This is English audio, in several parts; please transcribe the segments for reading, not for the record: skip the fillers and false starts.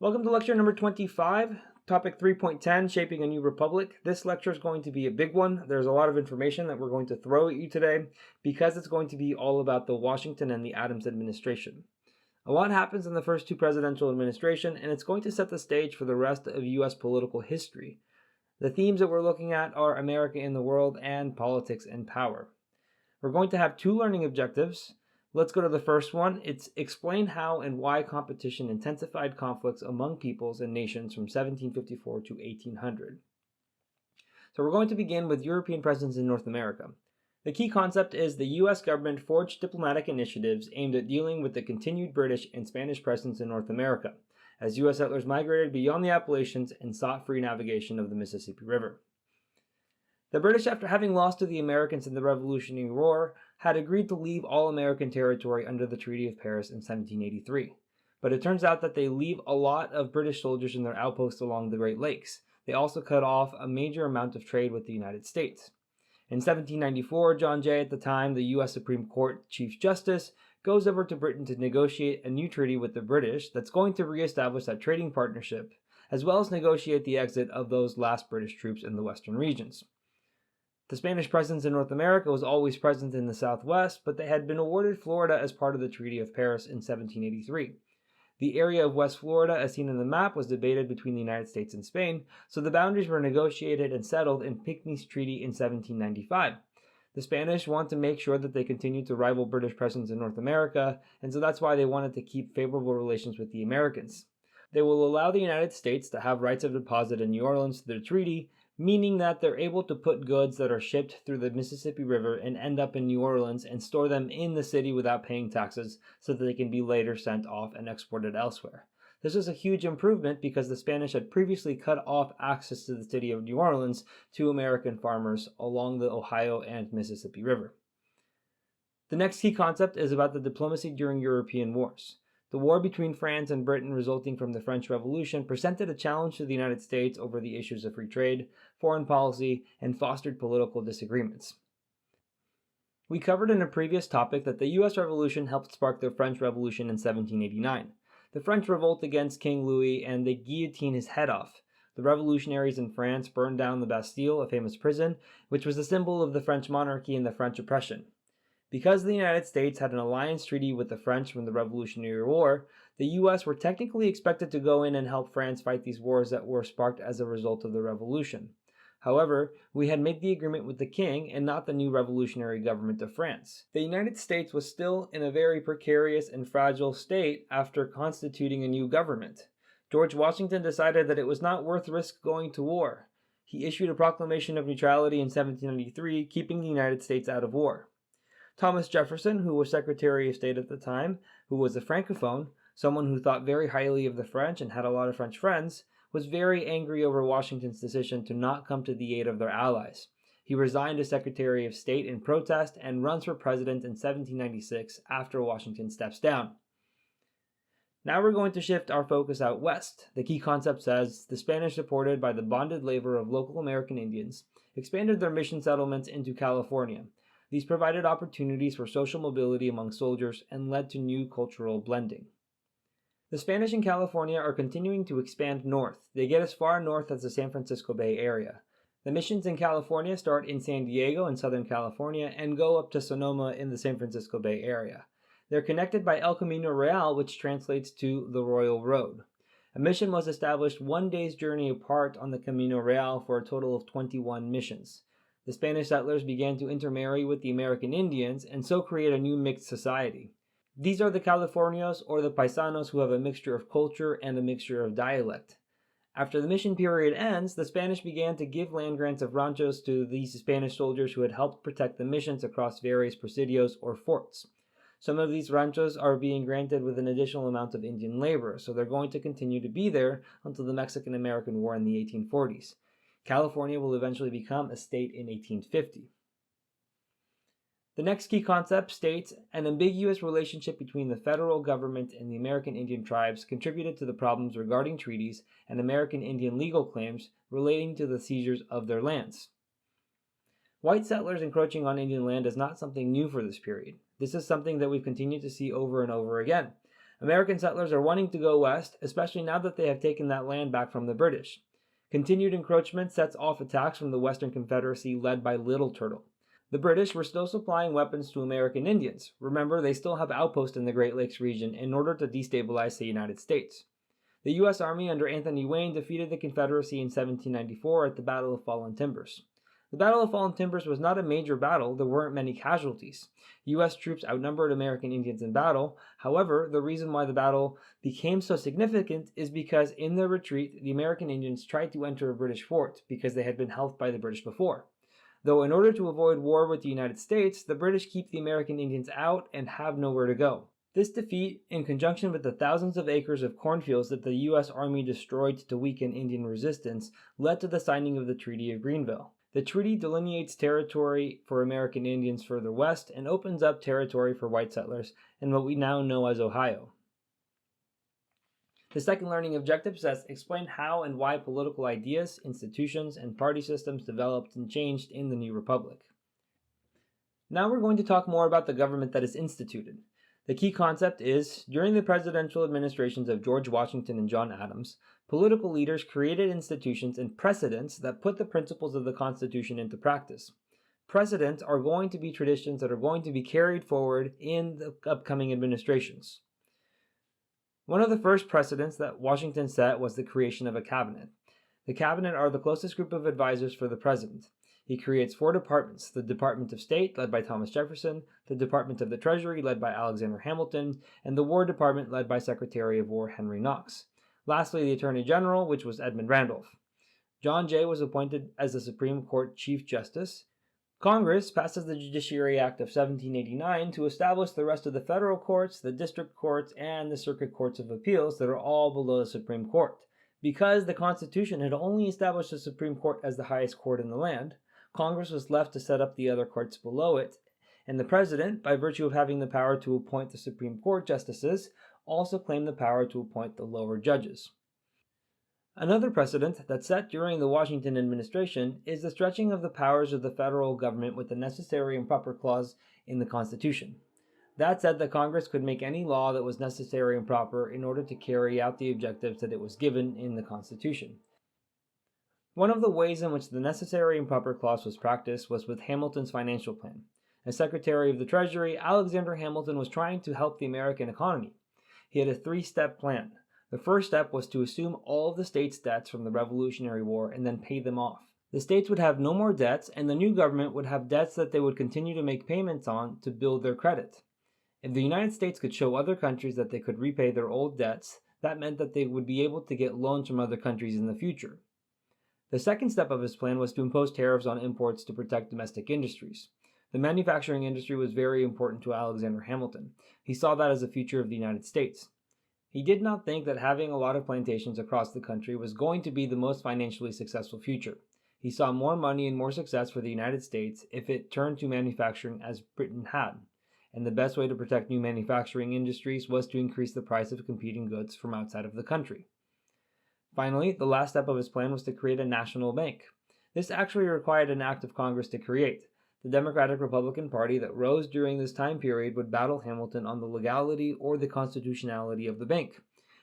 Welcome to lecture number 25, topic 3.10, Shaping a New Republic. This lecture is going to be a big one. There's a lot of information that we're going to throw at you today because it's going to be all about the Washington and the Adams administration. A lot happens in the first two presidential administrations, and it's going to set the stage for the rest of U.S. political history. The themes that we're looking at are America in the world and politics and power. We're going to have two learning objectives. Let's go to the first one. It's explain how and why competition intensified conflicts among peoples and nations from 1754 to 1800. So we're going to begin with European presence in North America. The key concept is the U.S. government forged diplomatic initiatives aimed at dealing with the continued British and Spanish presence in North America, as U.S. settlers migrated beyond the Appalachians and sought free navigation of the Mississippi River. The British, after having lost to the Americans in the Revolutionary War, had agreed to leave all American territory under the Treaty of Paris in 1783. But it turns out that they leave a lot of British soldiers in their outposts along the Great Lakes. They also cut off a major amount of trade with the United States. In 1794, John Jay, at the time the U.S. Supreme Court Chief Justice, goes over to Britain to negotiate a new treaty with the British that's going to reestablish that trading partnership, as well as negotiate the exit of those last British troops in the western regions. The Spanish presence in North America was always present in the Southwest, but they had been awarded Florida as part of the Treaty of Paris in 1783. The area of West Florida, as seen in the map, was debated between the United States and Spain, so the boundaries were negotiated and settled in Pinckney's Treaty in 1795. The Spanish want to make sure that they continue to rival British presence in North America, and so that's why they wanted to keep favorable relations with the Americans. They will allow the United States to have rights of deposit in New Orleans through the treaty, meaning that they're able to put goods that are shipped through the Mississippi River and end up in New Orleans and store them in the city without paying taxes so that they can be later sent off and exported elsewhere. This was a huge improvement because the Spanish had previously cut off access to the city of New Orleans to American farmers along the Ohio and Mississippi River. The next key concept is about the diplomacy during European wars. The war between France and Britain resulting from the French Revolution presented a challenge to the United States over the issues of free trade, foreign policy, and fostered political disagreements. We covered in a previous topic that the U.S. Revolution helped spark the French Revolution in 1789. The French revolt against King Louis and they guillotined his head off. The revolutionaries in France burned down the Bastille, a famous prison, which was a symbol of the French monarchy and the French oppression. Because the United States had an alliance treaty with the French from the Revolutionary War, the U.S. were technically expected to go in and help France fight these wars that were sparked as a result of the revolution. However, we had made the agreement with the king and not the new revolutionary government of France. The United States was still in a very precarious and fragile state after constituting a new government. George Washington decided that it was not worth risk going to war. He issued a proclamation of neutrality in 1793, keeping the United States out of war. Thomas Jefferson, who was Secretary of State at the time, who was a Francophone, someone who thought very highly of the French and had a lot of French friends, was very angry over Washington's decision to not come to the aid of their allies. He resigned as Secretary of State in protest and runs for president in 1796 after Washington steps down. Now we're going to shift our focus out west. The key concept says the Spanish, supported by the bonded labor of local American Indians, expanded their mission settlements into California. These provided opportunities for social mobility among soldiers and led to new cultural blending. The Spanish in California are continuing to expand north. They get as far north as the San Francisco Bay Area. The missions in California start in San Diego in Southern California and go up to Sonoma in the San Francisco Bay Area. They're connected by El Camino Real, which translates to the Royal Road. A mission was established 1 day's journey apart on the Camino Real for a total of 21 missions. The Spanish settlers began to intermarry with the American Indians and so create a new mixed society. These are the Californios or the Paisanos who have a mixture of culture and a mixture of dialect. After the mission period ends, the Spanish began to give land grants of ranchos to these Spanish soldiers who had helped protect the missions across various presidios or forts. Some of these ranchos are being granted with an additional amount of Indian labor, so they're going to continue to be there until the Mexican-American War in the 1840s. California will eventually become a state in 1850. The next key concept states an ambiguous relationship between the federal government and the American Indian tribes contributed to the problems regarding treaties and American Indian legal claims relating to the seizures of their lands. White settlers encroaching on Indian land is not something new for this period. This is something that we've continued to see over and over again. American settlers are wanting to go west, especially now that they have taken that land back from the British. Continued encroachment sets off attacks from the Western Confederacy led by Little Turtle. The British were still supplying weapons to American Indians. Remember, they still have outposts in the Great Lakes region in order to destabilize the United States. The U.S. Army under Anthony Wayne defeated the Confederacy in 1794 at the Battle of Fallen Timbers. The Battle of Fallen Timbers was not a major battle, there weren't many casualties. U.S. troops outnumbered American Indians in battle. However, the reason why the battle became so significant is because in their retreat, the American Indians tried to enter a British fort because they had been helped by the British before. Though in order to avoid war with the United States, the British keep the American Indians out and have nowhere to go. This defeat, in conjunction with the thousands of acres of cornfields that the U.S. Army destroyed to weaken Indian resistance, led to the signing of the Treaty of Greenville. The treaty delineates territory for American Indians further west and opens up territory for white settlers in what we now know as Ohio. The second learning objective says explain how and why political ideas, institutions, and party systems developed and changed in the new republic. Now we're going to talk more about the government that is instituted. The key concept is, during the presidential administrations of George Washington and John Adams, political leaders created institutions and precedents that put the principles of the Constitution into practice. Precedents are going to be traditions that are going to be carried forward in the upcoming administrations. One of the first precedents that Washington set was the creation of a cabinet. The cabinet are the closest group of advisors for the president. He creates 4 departments: the Department of State, led by Thomas Jefferson, the Department of the Treasury, led by Alexander Hamilton, and the War Department, led by Secretary of War Henry Knox. Lastly, the Attorney General, which was Edmund Randolph. John Jay was appointed as the Supreme Court Chief Justice. Congress passes the Judiciary Act of 1789 to establish the rest of the federal courts, the district courts, and the circuit courts of appeals that are all below the Supreme Court. Because the Constitution had only established the Supreme Court as the highest court in the land, Congress was left to set up the other courts below it, and the President, by virtue of having the power to appoint the Supreme Court justices, also claimed the power to appoint the lower judges. Another precedent that's set during the Washington administration is the stretching of the powers of the federal government with the necessary and proper clause in the Constitution. That said that Congress could make any law that was necessary and proper in order to carry out the objectives that it was given in the Constitution. One of the ways in which the necessary and proper clause was practiced was with Hamilton's financial plan. As Secretary of the Treasury, Alexander Hamilton was trying to help the American economy. He had a 3-step plan. The first step was to assume all of the states' debts from the Revolutionary War and then pay them off. The states would have no more debts, and the new government would have debts that they would continue to make payments on to build their credit. If the United States could show other countries that they could repay their old debts, that meant that they would be able to get loans from other countries in the future. The second step of his plan was to impose tariffs on imports to protect domestic industries. The manufacturing industry was very important to Alexander Hamilton. He saw that as the future of the United States. He did not think that having a lot of plantations across the country was going to be the most financially successful future. He saw more money and more success for the United States if it turned to manufacturing as Britain had. And the best way to protect new manufacturing industries was to increase the price of competing goods from outside of the country. Finally, the last step of his plan was to create a national bank. This actually required an act of Congress to create. The Democratic-Republican Party that rose during this time period would battle Hamilton on the legality or the constitutionality of the bank.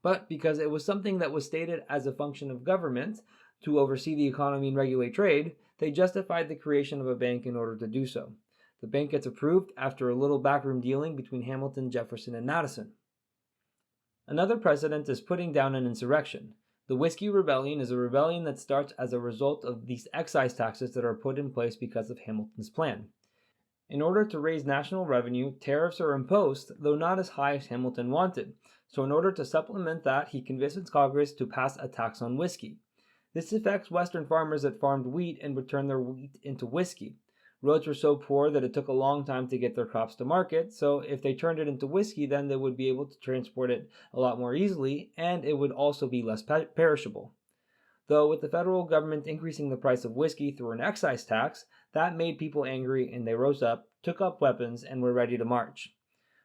But because it was something that was stated as a function of government to oversee the economy and regulate trade, they justified the creation of a bank in order to do so. The bank gets approved after a little backroom dealing between Hamilton, Jefferson, and Madison. Another precedent is putting down an insurrection. The Whiskey Rebellion is a rebellion that starts as a result of these excise taxes that are put in place because of Hamilton's plan. In order to raise national revenue, tariffs are imposed, though not as high as Hamilton wanted. So in order to supplement that, he convinces Congress to pass a tax on whiskey. This affects Western farmers that farmed wheat and would turn their wheat into whiskey. Roads were so poor that it took a long time to get their crops to market, so if they turned it into whiskey, then they would be able to transport it a lot more easily, and it would also be less perishable. Though with the federal government increasing the price of whiskey through an excise tax, that made people angry and they rose up, took up weapons, and were ready to march.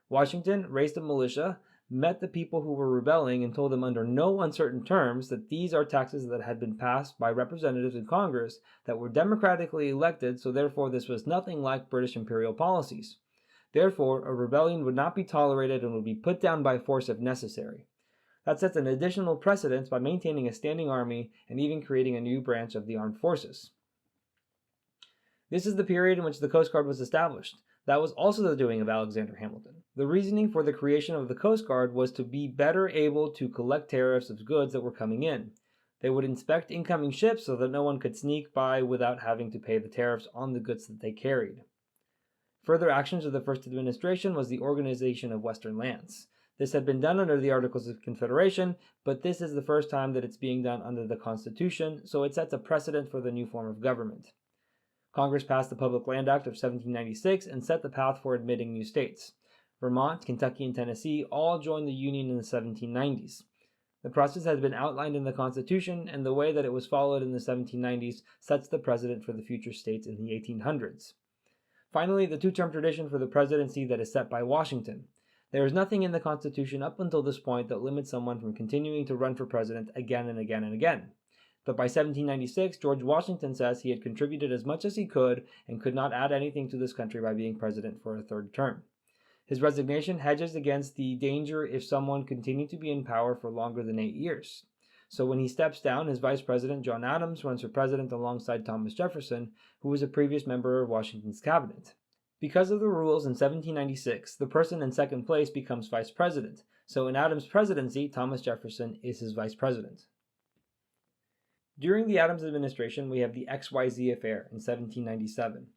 Washington raised a militia, met the people who were rebelling, and told them under no uncertain terms that these are taxes that had been passed by representatives in Congress that were democratically elected, so therefore this was nothing like British imperial policies. Therefore, a rebellion would not be tolerated and would be put down by force if necessary. That sets an additional precedent by maintaining a standing army and even creating a new branch of the armed forces. This is the period in which the Coast Guard was established. That was also the doing of Alexander Hamilton. The reasoning for the creation of the Coast Guard was to be better able to collect tariffs of goods that were coming in. They would inspect incoming ships so that no one could sneak by without having to pay the tariffs on the goods that they carried. Further actions of the first administration was the organization of Western lands. This had been done under the Articles of Confederation, but this is the first time that it's being done under the Constitution, so it sets a precedent for the new form of government. Congress passed the Public Land Act of 1796 and set the path for admitting new states. Vermont, Kentucky, and Tennessee all joined the Union in the 1790s. The process has been outlined in the Constitution, and the way that it was followed in the 1790s sets the precedent for the future states in the 1800s. Finally, the two-term tradition for the presidency that is set by Washington. There is nothing in the Constitution up until this point that limits someone from continuing to run for president again and again and again. But by 1796, George Washington says he had contributed as much as he could and could not add anything to this country by being president for a third term. His resignation hedges against the danger if someone continued to be in power for longer than 8 years. So when he steps down, his vice president, John Adams, runs for president alongside Thomas Jefferson, who was a previous member of Washington's cabinet. Because of the rules in 1796, the person in second place becomes vice president. So in Adams' presidency, Thomas Jefferson is his vice president. During the Adams administration, we have the XYZ affair in 1797.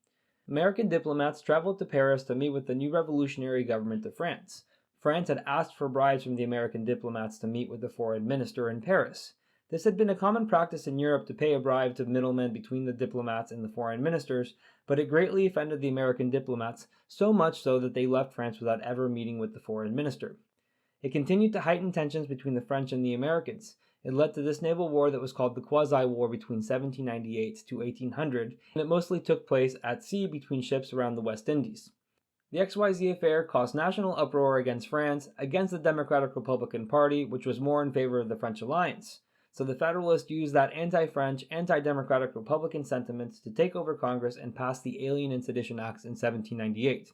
American diplomats traveled to Paris to meet with the new revolutionary government of France. France had asked for bribes from the American diplomats to meet with the foreign minister in Paris. This had been a common practice in Europe to pay a bribe to middlemen between the diplomats and the foreign ministers, but it greatly offended the American diplomats, so much so that they left France without ever meeting with the foreign minister. It continued to heighten tensions between the French and the Americans. It led to this naval war that was called the Quasi-War between 1798 to 1800, and it mostly took place at sea between ships around the West Indies. The XYZ affair caused national uproar against France, against the Democratic Republican Party, which was more in favor of the French alliance. So the Federalists used that anti-French, anti-Democratic Republican sentiments to take over Congress and pass the Alien and Sedition Acts in 1798.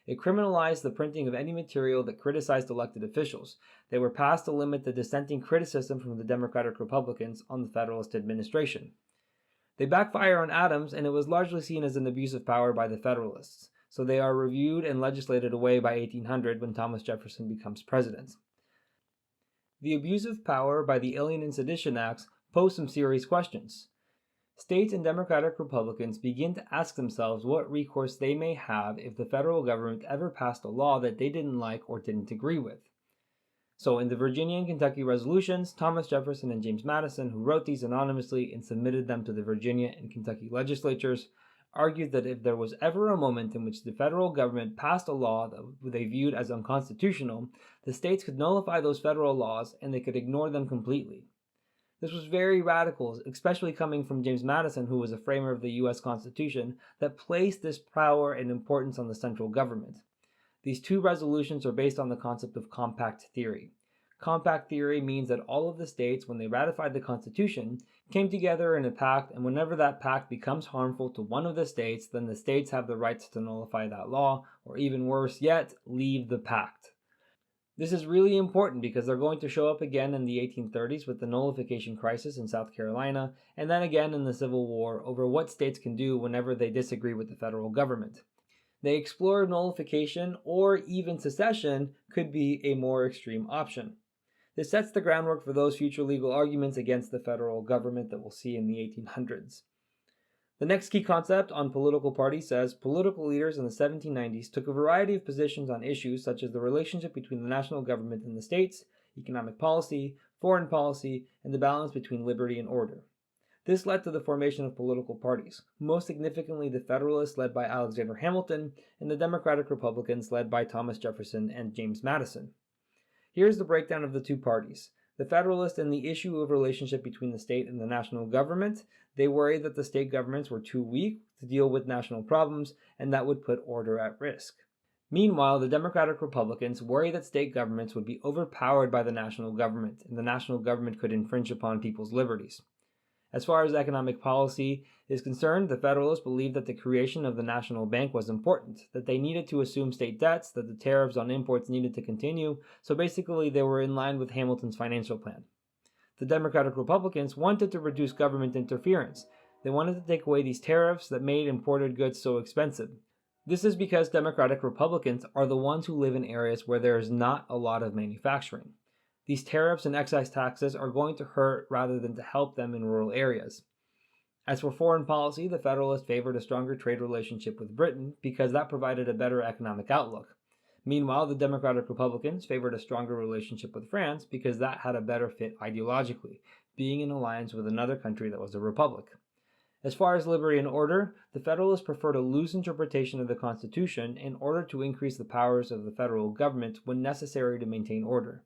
It criminalized the printing of any material that criticized elected officials. They were passed to limit the dissenting criticism from the Democratic Republicans on the Federalist administration. They backfire on Adams, and it was largely seen as an abuse of power by the Federalists, so they are reviewed and legislated away by 1800 when Thomas Jefferson becomes president. The abuse of power by the Alien and Sedition Acts pose some serious questions. States and Democratic Republicans begin to ask themselves what recourse they may have if the federal government ever passed a law that they didn't like or didn't agree with. So in the Virginia and Kentucky resolutions, Thomas Jefferson and James Madison, who wrote these anonymously and submitted them to the Virginia and Kentucky legislatures, argued that if there was ever a moment in which the federal government passed a law that they viewed as unconstitutional, the states could nullify those federal laws and they could ignore them completely. This was very radical, especially coming from James Madison, who was a framer of the U.S. Constitution, that placed this power and importance on the central government. These two resolutions are based on the concept of compact theory. Compact theory means that all of the states, when they ratified the Constitution, came together in a pact, and whenever that pact becomes harmful to one of the states, then the states have the rights to nullify that law, or even worse yet, leave the pact. This is really important because they're going to show up again in the 1830s with the nullification crisis in South Carolina, and then again in the Civil War over what states can do whenever they disagree with the federal government. They explore nullification or even secession could be a more extreme option. This sets the groundwork for those future legal arguments against the federal government that we'll see in the 1800s. The next key concept on political parties says political leaders in the 1790s took a variety of positions on issues such as the relationship between the national government and the states, economic policy, foreign policy, and the balance between liberty and order. This led to the formation of political parties, most significantly the Federalists led by Alexander Hamilton and the Democratic Republicans led by Thomas Jefferson and James Madison. Here's the breakdown of the two parties. The Federalists in the issue of relationship between the state and the national government, they worried that the state governments were too weak to deal with national problems and that would put order at risk. Meanwhile, the Democratic Republicans worry that state governments would be overpowered by the national government and the national government could infringe upon people's liberties. As far as economic policy is concerned, the Federalists believed that the creation of the national bank was important, that they needed to assume state debts, that the tariffs on imports needed to continue, so basically they were in line with Hamilton's financial plan. The Democratic Republicans wanted to reduce government interference. They wanted to take away these tariffs that made imported goods so expensive. This is because Democratic Republicans are the ones who live in areas where there is not a lot of manufacturing. These tariffs and excise taxes are going to hurt rather than to help them in rural areas. As for foreign policy, the Federalists favored a stronger trade relationship with Britain because that provided a better economic outlook. Meanwhile, the Democratic Republicans favored a stronger relationship with France because that had a better fit ideologically, being in alliance with another country that was a republic. As far as liberty and order, the Federalists preferred a loose interpretation of the Constitution in order to increase the powers of the federal government when necessary to maintain order.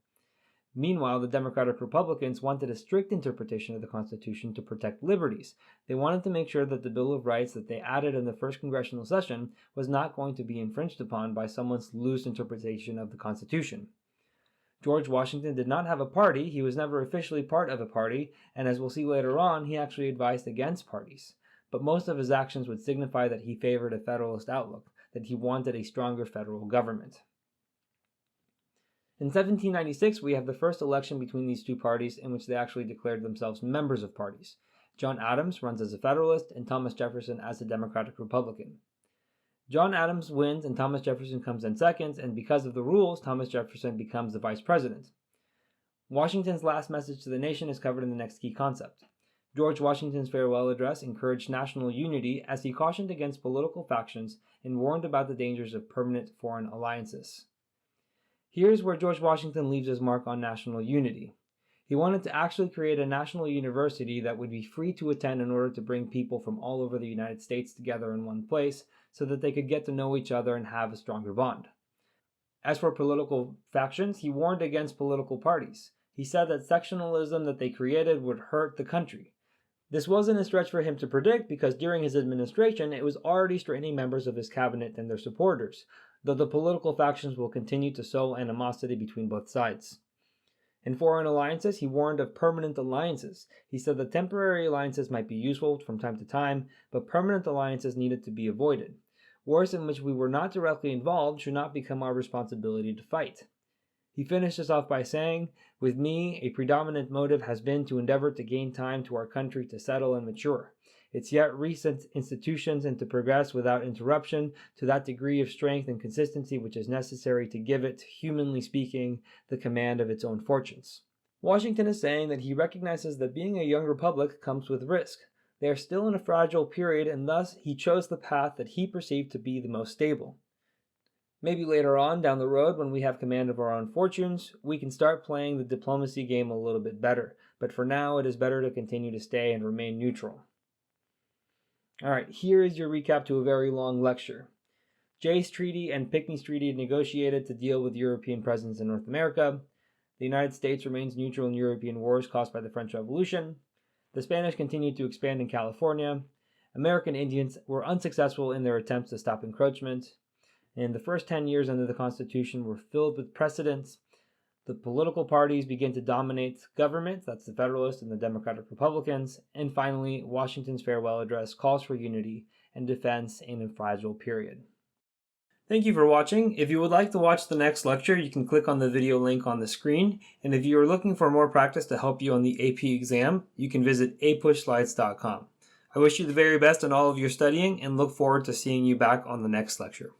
Meanwhile, the Democratic Republicans wanted a strict interpretation of the Constitution to protect liberties. They wanted to make sure that the Bill of Rights that they added in the first congressional session was not going to be infringed upon by someone's loose interpretation of the Constitution. George Washington did not have a party. He was never officially part of a party, and as we'll see later on, he actually advised against parties. But most of his actions would signify that he favored a Federalist outlook, that he wanted a stronger federal government. In 1796, we have the first election between these two parties in which they actually declared themselves members of parties. John Adams runs as a Federalist and Thomas Jefferson as a Democratic Republican. John Adams wins and Thomas Jefferson comes in second, and because of the rules, Thomas Jefferson becomes the vice president. Washington's last message to the nation is covered in the next key concept. George Washington's farewell address encouraged national unity as he cautioned against political factions and warned about the dangers of permanent foreign alliances. Here's where George Washington leaves his mark on national unity. He wanted to actually create a national university that would be free to attend in order to bring people from all over the United States together in one place so that they could get to know each other and have a stronger bond. As for political factions, he warned against political parties. He said that sectionalism that they created would hurt the country. This wasn't a stretch for him to predict because during his administration it was already straining members of his cabinet and their supporters, though the political factions will continue to sow animosity between both sides. In foreign alliances, he warned of permanent alliances. He said that temporary alliances might be useful from time to time, but permanent alliances needed to be avoided. Wars in which we were not directly involved should not become our responsibility to fight. He finishes off by saying, "With me, a predominant motive has been to endeavor to gain time to our country to settle and mature its yet recent institutions and to progress without interruption to that degree of strength and consistency which is necessary to give it, humanly speaking, the command of its own fortunes." Washington is saying that he recognizes that being a young republic comes with risk. They are still in a fragile period, and thus he chose the path that he perceived to be the most stable. Maybe later on down the road, when we have command of our own fortunes, we can start playing the diplomacy game a little bit better, but for now it is better to continue to stay and remain neutral. Alright, here is your recap to a very long lecture. Jay's Treaty and Pinckney's Treaty negotiated to deal with European presence in North America. The United States remains neutral in European wars caused by the French Revolution. The Spanish continued to expand in California. American Indians were unsuccessful in their attempts to stop encroachment. And the first 10 years under the Constitution were filled with precedents. The political parties begin to dominate government, that's the Federalists and the Democratic Republicans, and finally, Washington's farewell address calls for unity and defense in a fragile period. Thank you for watching. If you would like to watch the next lecture, you can click on the video link on the screen, and if you are looking for more practice to help you on the AP exam, you can visit APUSHslides.com. I wish you the very best in all of your studying and look forward to seeing you back on the next lecture.